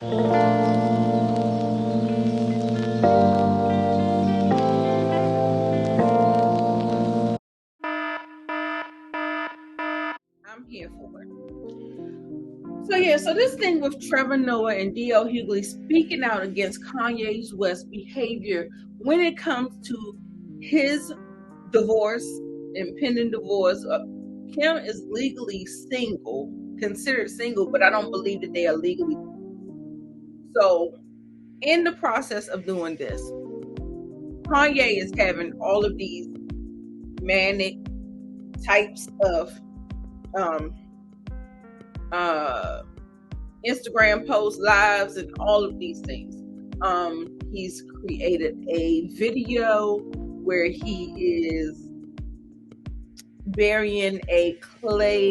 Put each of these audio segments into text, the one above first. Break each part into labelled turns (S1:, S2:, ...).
S1: I'm here for it. So yeah, so this thing with Trevor Noah and D.L. Hughley speaking out against Kanye West's behavior when it comes to his divorce, impending divorce. Kim is legally single, considered single, but I don't believe that they are legally. So in the process of doing this, Kanye is having all of these manic types of Instagram posts, lives, and all of these things. He's created a video where he is burying a claymation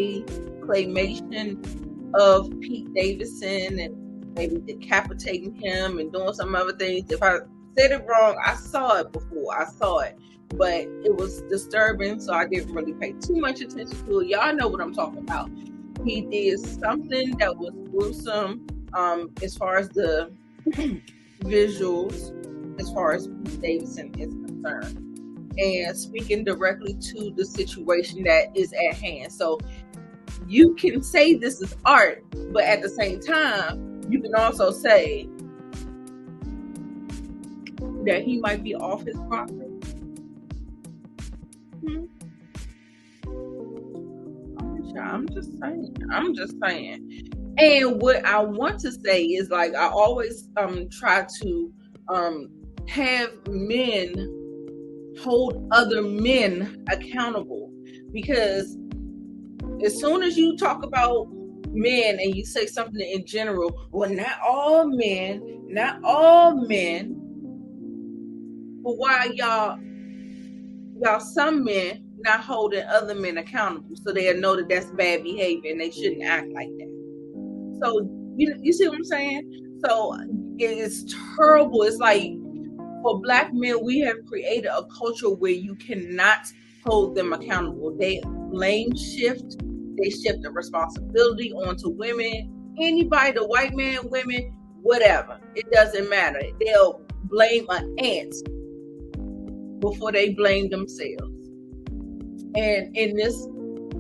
S1: of Pete Davidson and maybe decapitating him and doing some other things. If I said it wrong, I saw it before. I saw it, but it was disturbing, so I didn't really pay too much attention to it. Y'all know what I'm talking about. He did something that was gruesome as far as the visuals, as far as Pete Davidson is concerned, and speaking directly to the situation that is at hand. So you can say this is art, but at the same time, you can also say that he might be off his property. I'm just saying. And what I want to say is, like, I always try to have men hold other men accountable, because as soon as you talk about men and you say something in general, well, not all men, but why y'all some men not holding other men accountable, so they'll know that that's bad behavior and they shouldn't act like that. So you see what I'm saying? So it's terrible. It's like, for Black men, we have created a culture where you cannot hold them accountable. They blame shift. They shift the responsibility onto women. Anybody, the white man, women, whatever. It doesn't matter. They'll blame an ant before they blame themselves. And in this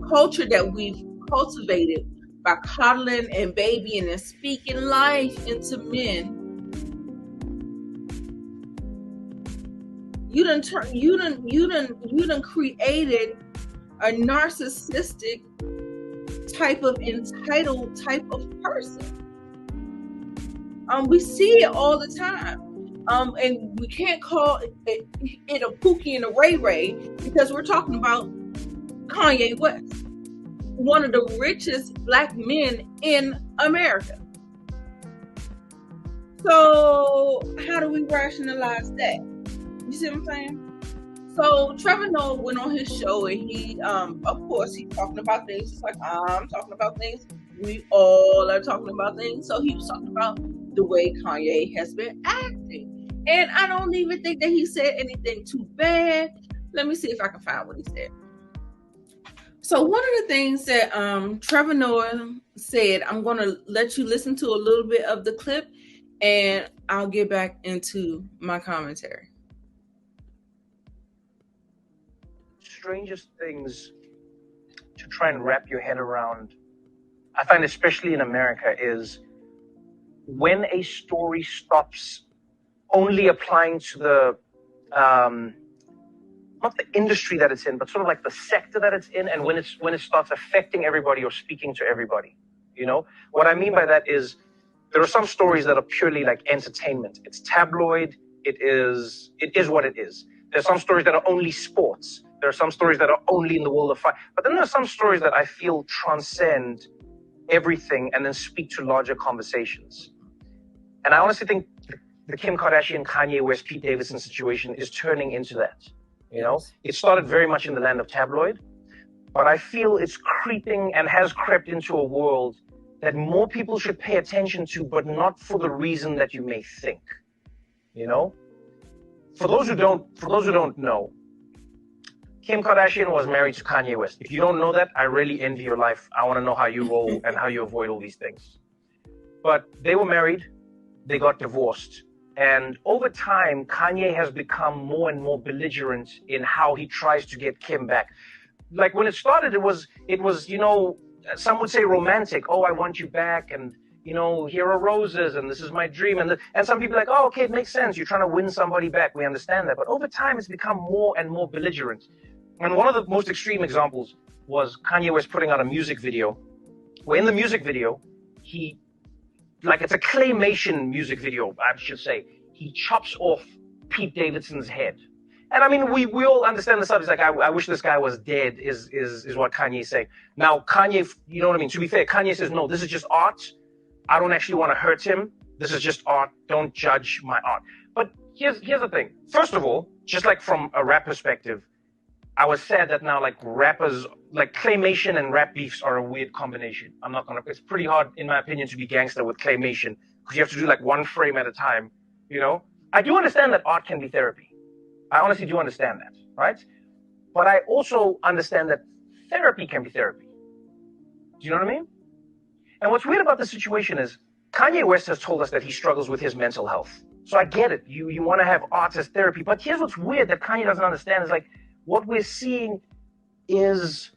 S1: culture that we've cultivated by coddling and babying and speaking life into men, you done created a narcissistic type of entitled type of person. We see it all the time. And we can't call it a Pookie and a Ray Ray, because we're talking about Kanye West, one of the richest Black men in America. So how do we rationalize that? You see what I'm saying? So Trevor Noah went on his show, and he, of course, he's talking about things just like I'm talking about things. We all are talking about things. So he was talking about the way Kanye has been acting. And I don't even think that he said anything too bad. Let me see if I can find what he said. So one of the things that Trevor Noah said, I'm going to let you listen to a little bit of the clip, and I'll get back into my commentary.
S2: Strangest things to try and wrap your head around, I find, especially in America, is when a story stops only applying to the not the industry that it's in, but sort of like the sector that it's in, and when it starts affecting everybody or speaking to everybody. You know what I mean by that is, there are some stories that are purely like entertainment. It's tabloid. It is what it is. There's some stories that are only sports. There are some stories that are only in the world of fight. But then there are some stories that I feel transcend everything and then speak to larger conversations. And I honestly think the Kim Kardashian, Kanye West, Pete Davidson situation is turning into that. You know, it started very much in the land of tabloid, but I feel it's creeping and has crept into a world that more people should pay attention to, but not for the reason that you may think. You know, for those who don't know, Kim Kardashian was married to Kanye West. If you don't know that, I really envy your life. I want to know how you roll and how you avoid all these things. But they were married. they got divorced. And over time, Kanye has become more and more belligerent in how he tries to get Kim back. Like when it started, it was, you know, some would say romantic. Oh, I want you back, and you know, here are roses, and this is my dream. And some people are like, oh, okay, it makes sense. You're trying to win somebody back. We understand that. But over time, it's become more and more belligerent. And one of the most extreme examples was Kanye West putting out a music video, where in the music video, it's a claymation music video, I should say. He chops off Pete Davidson's head. And I mean, we all understand the subject. Like, I wish this guy was dead, is what Kanye's saying. Now, Kanye, you know what I mean? To be fair, Kanye says, no, this is just art. I don't actually want to hurt him. This is just art. Don't judge my art. But here's the thing. First of all, just like from a rap perspective, I was sad that now, like, rappers, like, claymation and rap beefs are a weird combination. It's pretty hard, in my opinion, to be gangster with claymation, because you have to do like one frame at a time, you know? I do understand that art can be therapy. I honestly do understand that, right? But I also understand that therapy can be therapy. Do you know what I mean? And what's weird about the situation is Kanye West has told us that he struggles with his mental health. So I get it. You want to have art as therapy. But here's what's weird that Kanye doesn't understand is, like, what we're seeing is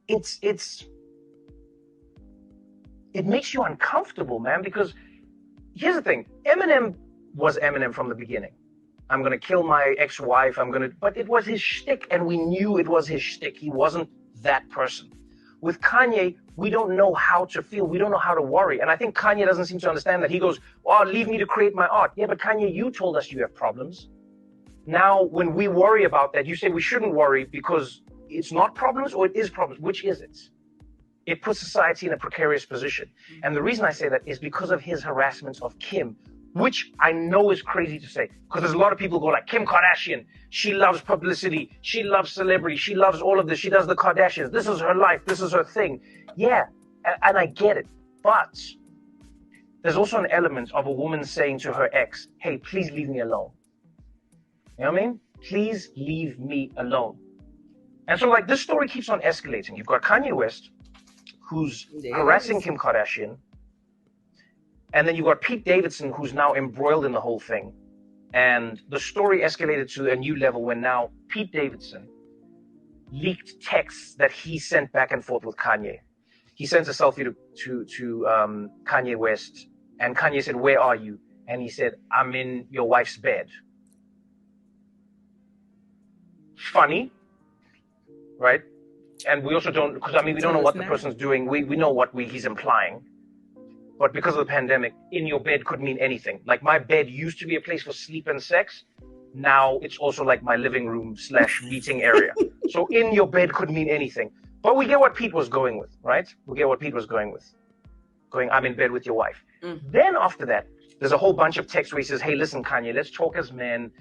S2: it makes you uncomfortable, man, because here's the thing. Eminem was Eminem from the beginning. I'm going to kill my ex-wife. But it was his shtick, and we knew it was his shtick. He wasn't that person. With Kanye, we don't know how to feel. We don't know how to worry. And I think Kanye doesn't seem to understand that. He goes, oh, leave me to create my art. Yeah, but Kanye, you told us you have problems. Now, when we worry about that, you say we shouldn't worry because it's not problems or it is problems. Which is it? It puts society in a precarious position. And the reason I say that is because of his harassment of Kim, which I know is crazy to say, because there's a lot of people who go like, Kim Kardashian, she loves publicity, she loves celebrity, she loves all of this, she does the Kardashians, this is her life, this is her thing. Yeah, and I get it. But there's also an element of a woman saying to her ex, hey, please leave me alone. You know what I mean? Please leave me alone. And so, like, this story keeps on escalating. You've got Kanye West, who's harassing Kim Kardashian. And then you've got Pete Davidson, who's now embroiled in the whole thing. And the story escalated to a new level when now Pete Davidson leaked texts that he sent back and forth with Kanye. He sent a selfie to Kanye West. And Kanye said, where are you? And he said, I'm in your wife's bed. Funny, right? And we also don't, because I mean, we don't know what the person's doing. We know what he's implying. But because of the pandemic, in your bed could mean anything. Like, my bed used to be a place for sleep and sex. Now it's also like my living room / meeting area. So in your bed could mean anything. But we get what Pete was going with, right? We get what Pete was going with. I'm in bed with your wife. Then after that, there's a whole bunch of texts where he says, hey, listen, Kanye, let's talk as men.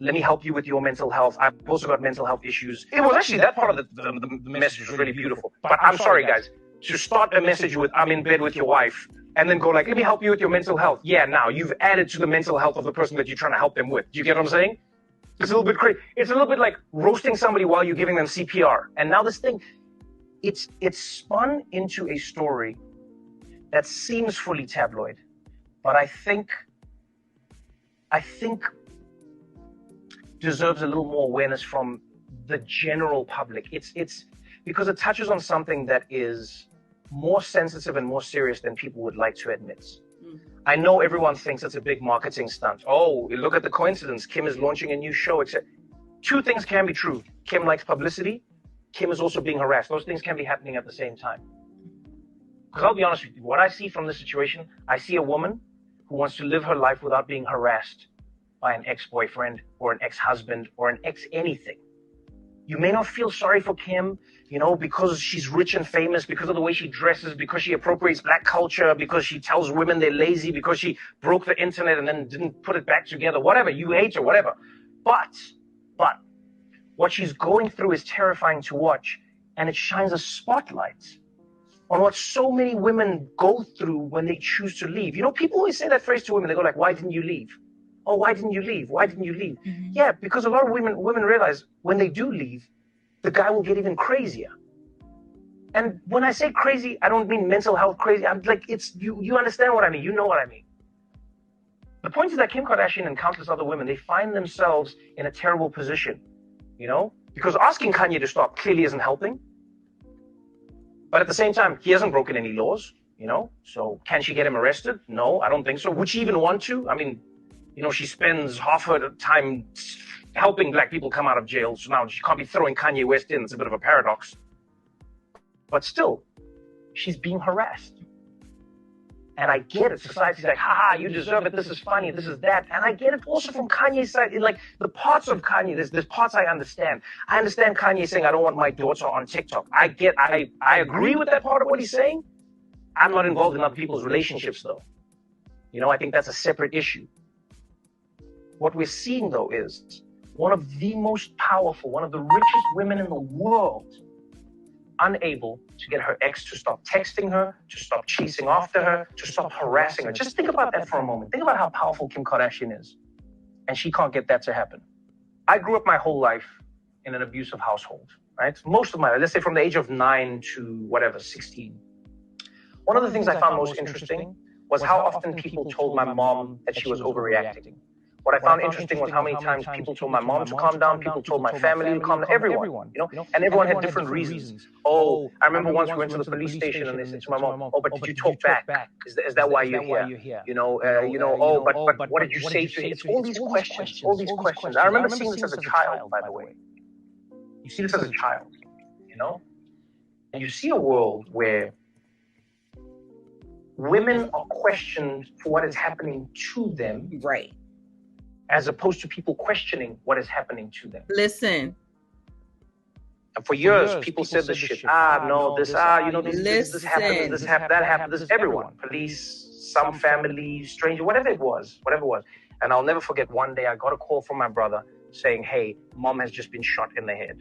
S2: Let me help you with your mental health. I've also got mental health issues. It was actually that part of the message was really beautiful. But I'm sorry, guys, to start a message with, I'm in bed with your wife, and then go like, let me help you with your mental health. Yeah, now you've added to the mental health of the person that you're trying to help them with. Do you get what I'm saying? It's a little bit crazy. It's a little bit like roasting somebody while you're giving them CPR. And now this thing, it's spun into a story that seems fully tabloid, but I think deserves a little more awareness from the general public. It's because it touches on something that is more sensitive and more serious than people would like to admit. I know everyone thinks it's a big marketing stunt. Oh, look at the coincidence. Kim is launching a new show. Two things can be true. Kim likes publicity. Kim is also being harassed. Those things can be happening at the same time. Because I'll be honest with you, what I see from this situation, I see a woman who wants to live her life without being harassed by an ex-boyfriend or an ex-husband or an ex-anything. You may not feel sorry for Kim, you know, because she's rich and famous, because of the way she dresses, because she appropriates black culture, because she tells women they're lazy, because she broke the internet and then didn't put it back together, whatever, you hate her, whatever. But what she's going through is terrifying to watch, and it shines a spotlight on what so many women go through when they choose to leave. You know, people always say that phrase to women. They go like, why didn't you leave? Oh, why didn't you leave? Why didn't you leave? Mm-hmm. Yeah, because a lot of women realize when they do leave, the guy will get even crazier. And when I say crazy, I don't mean mental health crazy. I'm like, it's you understand what I mean. You know what I mean. The point is that Kim Kardashian and countless other women, they find themselves in a terrible position, because asking Kanye to stop clearly isn't helping. But at the same time, he hasn't broken any laws, so can she get him arrested? No, I don't think so. Would she even want to? I mean, she spends half her time helping black people come out of jail, so now she can't be throwing Kanye West in. It's a bit of a paradox. But still, she's being harassed. And I get it. Society's like, haha, you deserve it. This is funny. This is that. And I get it also from Kanye's side. Like the parts of Kanye, there's parts I understand. I understand Kanye saying, I don't want my daughter on TikTok. I agree with that part of what he's saying. I'm not involved in other people's relationships though. I think that's a separate issue. What we're seeing though is one of the most powerful, one of the richest women in the world, unable to get her ex to stop texting her, to stop chasing after her, to stop harassing her. Just think about that for a moment. Think about how powerful Kim Kardashian is. And she can't get that to happen. I grew up my whole life in an abusive household, right? Most of my life, let's say from the age of 9 to 16. One of the things I found most interesting was how often people told my mom that she was overreacting. What I found interesting was how many times people told my mom to calm down, people told my family to calm down, everyone, and everyone had different reasons. Oh, I remember once we went to the police station and they said to my mom, oh, but did you talk back? Is that why you're here? Oh, but what did you say to him? It's all these questions. I remember seeing this as a child, by the way. You see this as a child, and you see a world where women are questioned for what is happening to them.
S1: Right.
S2: As opposed to people questioning what is happening to them.
S1: Listen.
S2: And for years, people said this shit. This happened, this happened, that happened. This everyone. Police, some family, stranger, whatever it was. And I'll never forget one day I got a call from my brother saying, hey, mom has just been shot in the head.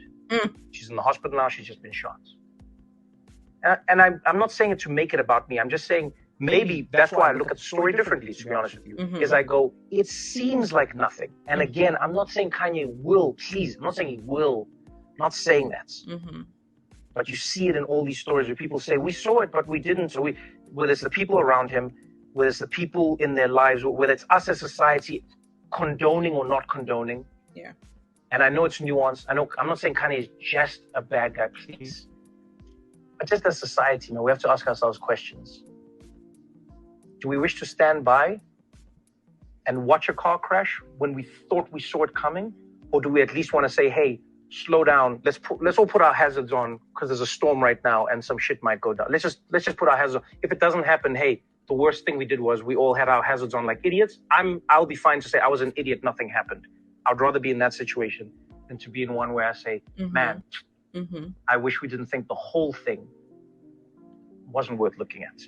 S2: She's in the hospital now, she's just been shot. And I'm not saying it to make it about me. I'm just saying, maybe that's why I look at the story differently, to be honest with you, is I go, it seems like nothing. And again, I'm not saying Kanye will, please, I'm not saying he will, I'm not saying that. But you see it in all these stories where people say, we saw it, but we didn't. So whether it's the people around him, whether it's the people in their lives, whether it's us as society condoning or not condoning.
S1: Yeah.
S2: And I know it's nuanced. I'm not saying Kanye is just a bad guy, please. But just as society, we have to ask ourselves questions. Do we wish to stand by and watch a car crash when we thought we saw it coming? Or do we at least want to say, hey, slow down. Let's all put our hazards on because there's a storm right now and some shit might go down. Let's just put our hazards on. If it doesn't happen, hey, the worst thing we did was we all had our hazards on like idiots. I'll be fine to say I was an idiot, nothing happened. I'd rather be in that situation than to be in one where I say, man, I wish we didn't think the whole thing wasn't worth looking at.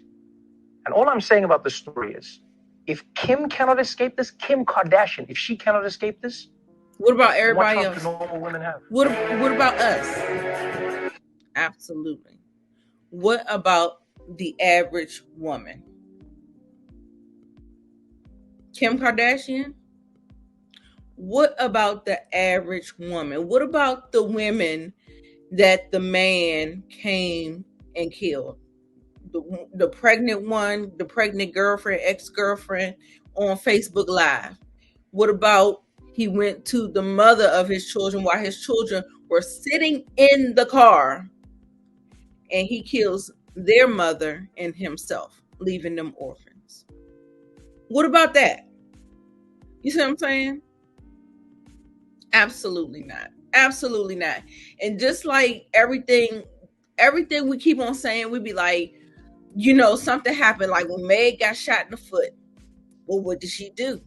S2: And all I'm saying about this story is, if Kim cannot escape this, Kim Kardashian, if she cannot escape this,
S1: what about everybody else?
S2: What normal women have?
S1: What about us? Absolutely. What about the average woman? Kim Kardashian? What about the average woman? What about the women that the man came and killed? The pregnant one, the pregnant girlfriend, ex-girlfriend on Facebook Live. What about he went to the mother of his children while his children were sitting in the car and he kills their mother and himself, leaving them orphans? What about that? You see what I'm saying? Absolutely not. Absolutely not. And just like everything we keep on saying, we be like, something happened. Like when Meg got shot in the foot. Well, what did she do?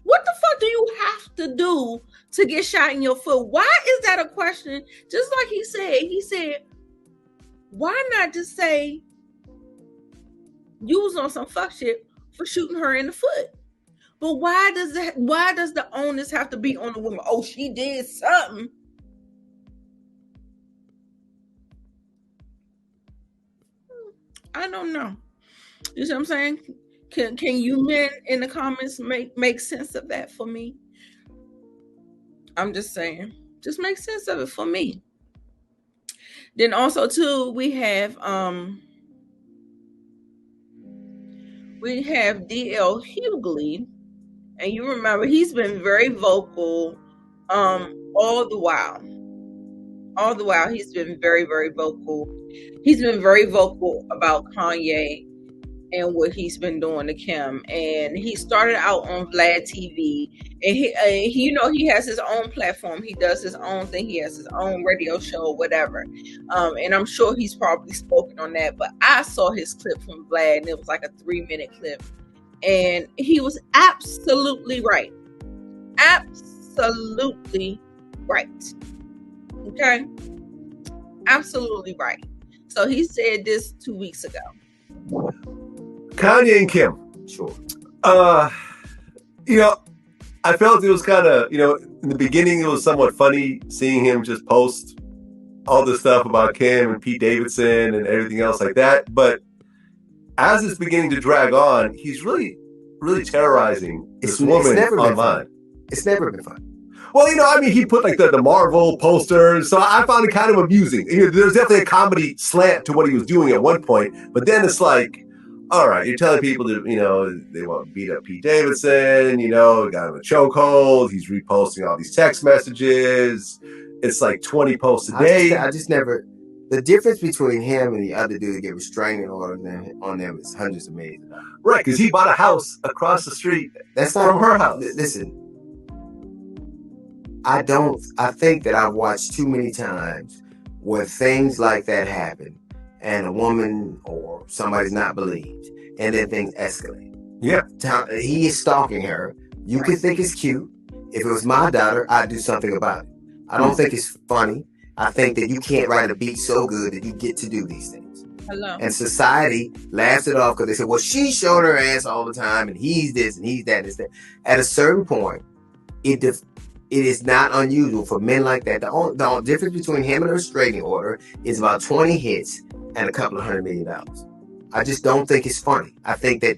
S1: What the fuck do you have to do to get shot in your foot? Why is that a question? Just like he said, why not just say you was on some fuck shit for shooting her in the foot? But why does the onus have to be on the woman? Oh, she did something. I don't know. You see what I'm saying? Can you men in the comments make sense of that for me? I'm just saying. Just make sense of it for me. Then also too, we have DL Hughley And you remember he's been very vocal all the while. All the while he's been very, very vocal. He's been very vocal about Kanye and what he's been doing to Kim. And he started out on Vlad TV, and he you know, he has his own platform. He does his own thing. He has his own radio show, whatever. And I'm sure he's probably spoken on that. But I saw his clip from Vlad, and it was like a 3-minute clip, and he was absolutely right. Absolutely right. Okay, absolutely right. So he said this 2 weeks ago.
S3: Kanye and Kim.
S2: Sure.
S3: You know, I felt it was kind of, you know, in the beginning it was somewhat funny seeing him just post all this stuff about Kim and Pete Davidson and everything else like that. But as it's beginning to drag on, he's really, really terrorizing this woman online.
S2: It's never been fun.
S3: Well, you know, I mean, he put like the Marvel posters, so I found it kind of amusing. You know, there's definitely a comedy slant to what he was doing at one point, but then it's like, all right, you're telling people that, you know, they want to beat up Pete Davidson, you know, got him a chokehold, he's reposting all these text messages. It's like 20 posts a day.
S2: I just never, the difference between him and the other dude that get restraining order on them is hundreds of millions of dollars.
S3: Right, because he bought a house across the street from her house.
S2: Listen, I think that I've watched too many times where things like that happen and a woman or somebody's not believed and then things escalate.
S3: Yeah.
S2: He is stalking her. You could think it's cute. If it was my daughter, I'd do something about it. I don't think it's funny. I think that you can't write a beat so good that you get to do these things.
S1: Hello.
S2: And society laughs it off because they said, well, she showed her ass all the time and he's this and he's that and this, that. At a certain point, it is not unusual for men like that. The difference between him and a restraining order is about 20 hits and a couple of $100 million. I just don't think it's funny. I think that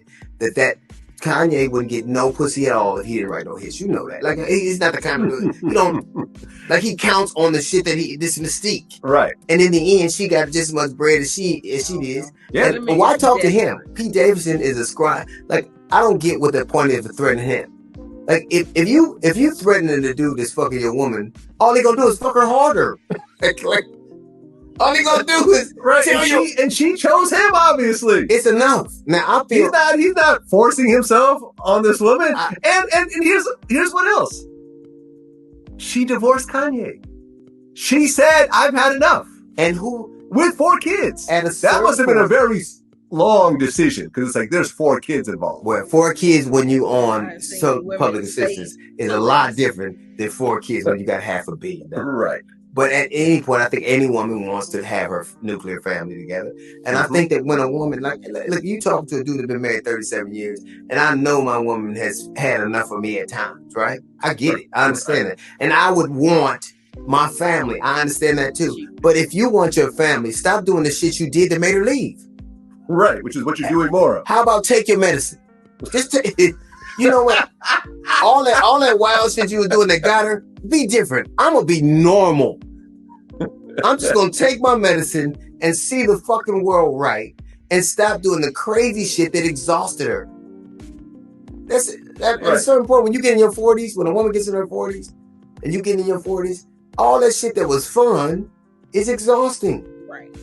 S2: Kanye wouldn't get no pussy at all if he didn't write no hits. You know that. Like, he's not the kind of dude. You don't, like, he counts on the shit that this mystique.
S3: Right.
S2: And in the end, she got just as much bread as she did.
S3: Yeah.
S2: But why talk to him? Pete Davidson is a scribe. Like, I don't get what the point is for threatening him. Like, if you threatening the dude that's fucking your woman, all he gonna do is fuck her harder. like all he gonna do is tell you.
S3: And she chose him, obviously.
S2: It's enough. Now I feel
S3: he's not forcing himself on this woman. And here's what else. She divorced Kanye. She said, "I've had enough."
S2: And who
S3: with 4 kids? That must have been a very long decision because it's like there's 4 kids involved.
S2: Well, 4 kids when you on some public assistance is a lot different than 4 kids when you got $500 million.
S3: Right.
S2: But at any point, I think any woman wants to have her nuclear family together. And I think that when a woman, like, look, you talk to a dude that's been married 37 years, and I know my woman has had enough of me at times, right? I get it. I understand that. And I would want my family. I understand that too. But if you want your family, stop doing the shit you did that made her leave.
S3: Right, which is what you're doing more of.
S2: How about take your medicine? Just take it. You know what? all that wild shit you were doing that got her, be different. I'm gonna be normal. I'm just gonna take my medicine and see the fucking world right and stop doing the crazy shit that exhausted her. At a certain point, when you get in your 40s, when a woman gets in her 40s, and you get in your 40s, all that shit that was fun is exhausting.
S1: Right.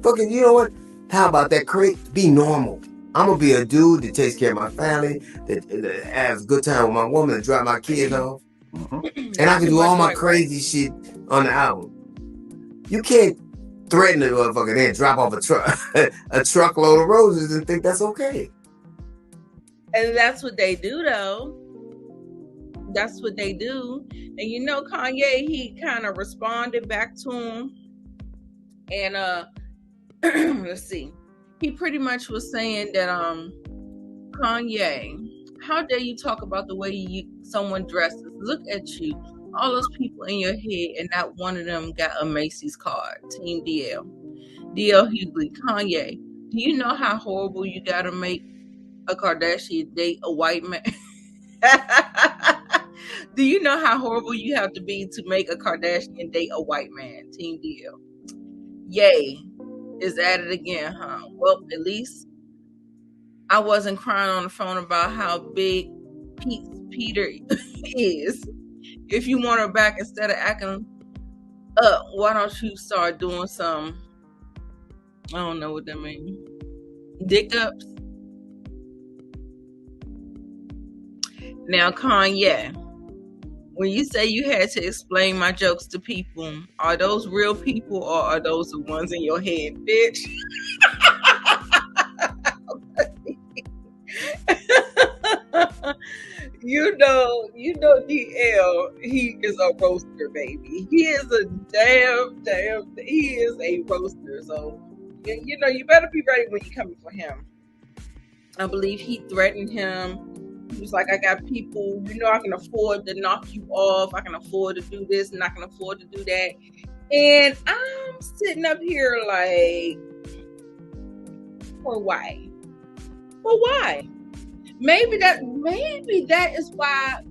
S2: Fucking, you know what? How about that? Be normal. I'm gonna be a dude that takes care of my family, that has a good time with my woman, that drop my kids off, and I can do all my crazy shit on the album. You can't threaten the motherfucker and then drop off a truckload of roses and think that's okay.
S1: And that's what they do, though. That's what they do. And you know, Kanye, he kind of responded back to him, and let's see. He pretty much was saying that, Kanye, how dare you talk about the way someone dresses? Look at you. All those people in your head, and not one of them got a Macy's card. Team DL. DL Hughley. Kanye, do you know how horrible you gotta make a Kardashian date a white man? Do you know how horrible you have to be to make a Kardashian date a white man? Team DL. Yay. Is at it again, huh? Well, at least I wasn't crying on the phone about how big Peter is. If you want her back instead of acting up, why don't you start doing some, I don't know what that means, dick ups? Now, Kanye, when you say you had to explain my jokes to people, are those real people or are those the ones in your head, bitch? You know, DL, he is a roaster, baby. He is a he is a roaster. So, you know, you better be ready when you're coming for him. I believe he threatened him. He was like, I got people, you know, I can afford to knock you off. I can afford to do this and I can afford to do that. And I'm sitting up here like, for why? For why? Maybe that is why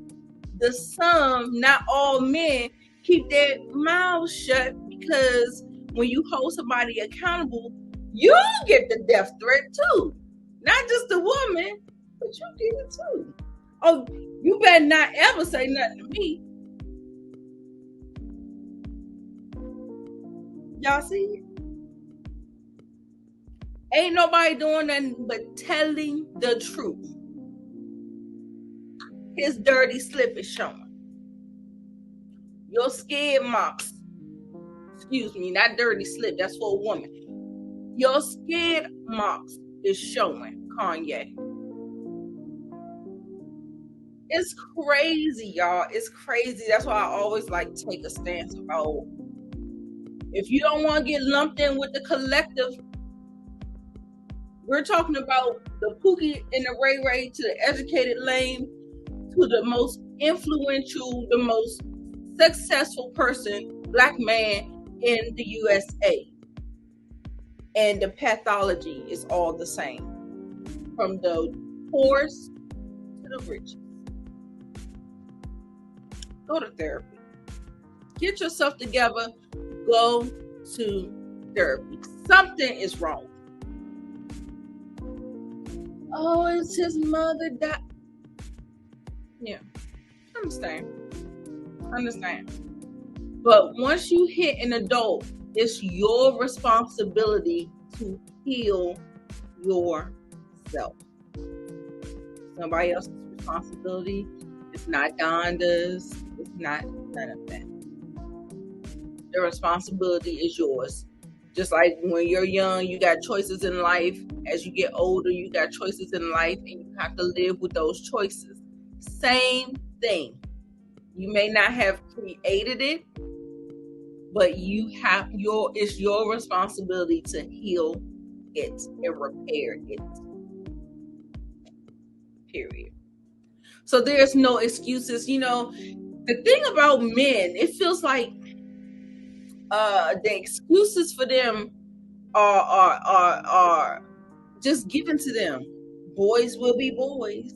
S1: some, not all men, keep their mouths shut, because when you hold somebody accountable, you get the death threat too. Not just the woman, but you get it too. Oh, you better not ever say nothing to me. Y'all see it? Ain't nobody doing nothing but telling the truth. His dirty slip is showing. Your skid marks, excuse me, not dirty slip, that's for a woman. Your skid marks is showing, Kanye. It's crazy, y'all. It's crazy. That's why I always like take a stance about, if you don't want to get lumped in with the collective, we're talking about the Pookie and the Ray Ray, to the educated lame, to the most influential, the most successful person, black man in the USA. And the pathology is all the same, from the poorest to the richest. Go to therapy. Get yourself together. Go to therapy. Something is wrong. Oh, it's his mother died. Yeah, understand. But once you hit an adult, it's your responsibility to heal yourself. Somebody else's responsibility. It's not Donda's. It's not none of that. The responsibility is yours. Just like when you're young, you got choices in life. As you get older, you got choices in life, and you have to live with those choices. Same thing. You may not have created it, but it's your responsibility to heal it and repair it. Period. So there's no excuses. You know, the thing about men, it feels like the excuses for them are just given to them. Boys will be boys.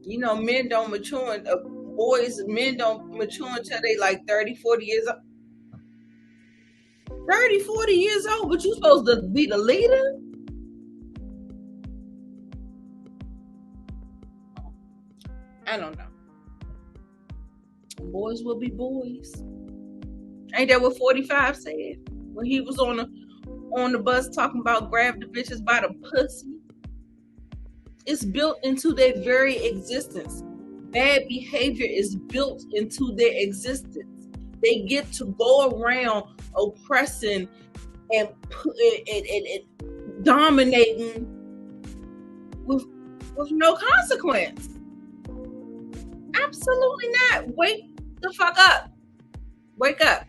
S1: You know, men don't mature. Men don't mature until they like 30, 40 years old. 30, 40 years old, but you're supposed to be the leader? I don't know. Boys will be boys. Ain't that what 45 said when he was on the bus talking about grab the bitches by the pussy? It's built into their very existence. Bad behavior is built into their existence. They get to go around oppressing and dominating with no consequence. Absolutely not. Wake the fuck up. Wake up.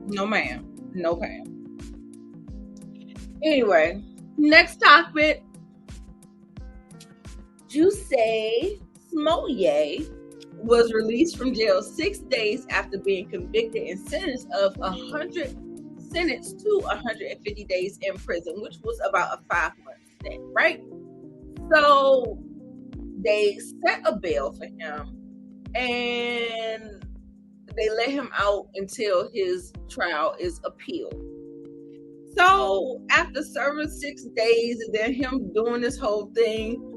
S1: No ma'am. No ma'am. Anyway, next topic. Jussie Smollett was released from jail 6 days after being convicted and sentenced to 150 days in prison, which was about a 5-month stint, right? So they set a bail for him and they let him out until his trial is appealed. So after serving 6 days and then him doing this whole thing,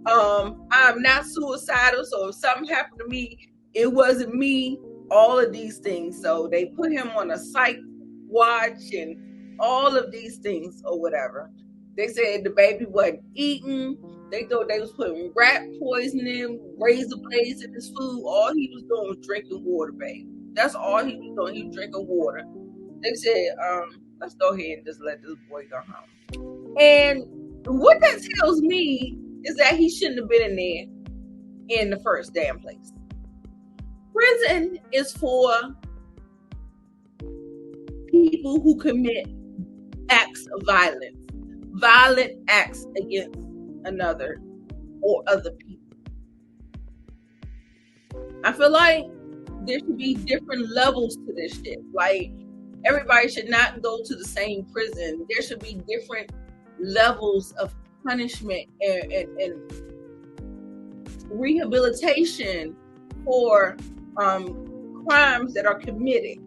S1: I'm not suicidal, so if something happened to me, it wasn't me. All of these things. So they put him on a psych watch and all of these things or whatever. They said the baby wasn't eating. They thought they was putting rat poisoning, razor blades in his food. All he was doing was drinking water, baby. That's all he was doing. He was drinking water. They said, let's go ahead and just let this boy go home. And what that tells me is that he shouldn't have been in there in the first damn place. Prison is for people who commit acts of violence, violent acts against another or other people. I feel like there should be different levels to this shit. Like, everybody should not go to the same prison. There should be different levels of punishment and rehabilitation for crimes that are committed.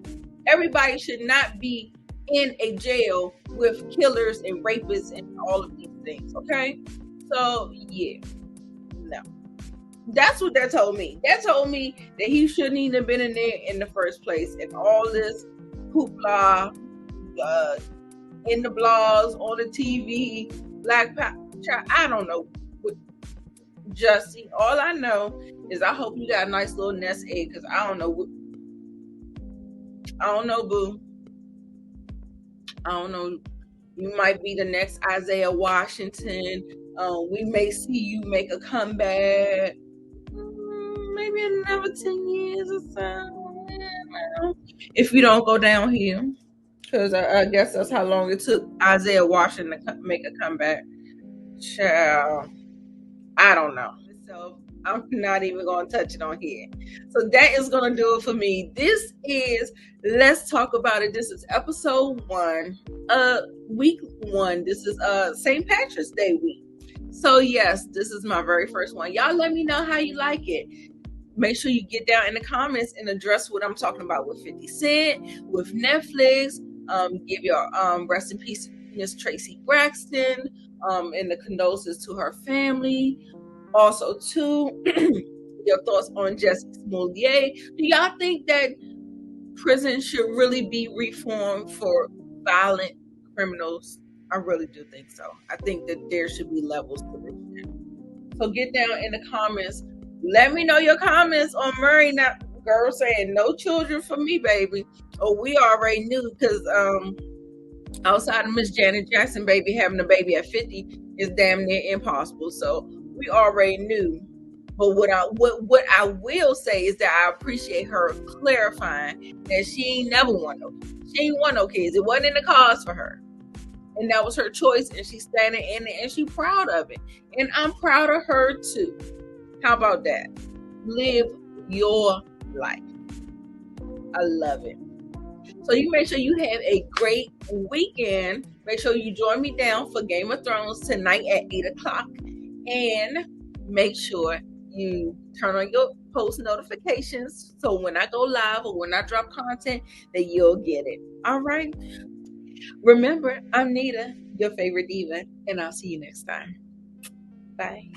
S1: Everybody should not be in a jail with killers and rapists and all of these things, okay? So, yeah. No. That's what that told me. That told me that he shouldn't even have been in there in the first place. And all this hoopla in the blogs, on the TV, Black Power. I don't know. Jussie, all I know is I hope you got a nice little nest egg, because I don't know, boo. I don't know. You might be the next Isaiah Washington. We may see you make a comeback. Maybe another 10 years or so. If you don't go down here. Because I guess that's how long it took Isaiah Washington to make a comeback. Child. I don't know. So I'm not even going to touch it on here. So that is going to do it for me. This is Let's Talk About It. This is episode 1, week 1. This is St. Patrick's Day week. So yes, this is my very first one. Y'all let me know how you like it. Make sure you get down in the comments and address what I'm talking about with 50 Cent, with Netflix. Give your rest in peace, Miss Tracy Braxton, and the condolences to her family. Also, too, your thoughts on Jussie Smollett. Do y'all think that prison should really be reformed for violent criminals? I really do think so. I think that there should be levels to this shit. So get down in the comments. Let me know your comments on Murray. Now, girl saying no children for me, baby. Oh, we already knew, because outside of Miss Janet Jackson, baby, having a baby at 50 is damn near impossible. So we already knew. But what I will say is that I appreciate her clarifying that she ain't never want no kids. She ain't want no kids. It wasn't in the cards for her. And that was her choice, and she's standing in it, and she's proud of it. And I'm proud of her too. How about that? Live your life. I love it. So you make sure you have a great weekend. Make sure you join me down for Game of Thrones tonight at 8 o'clock. And make sure you turn on your post notifications, so when I go live or when I drop content, that you'll get it. All right? Remember, I'm Nita, your favorite diva, and I'll see you next time. Bye.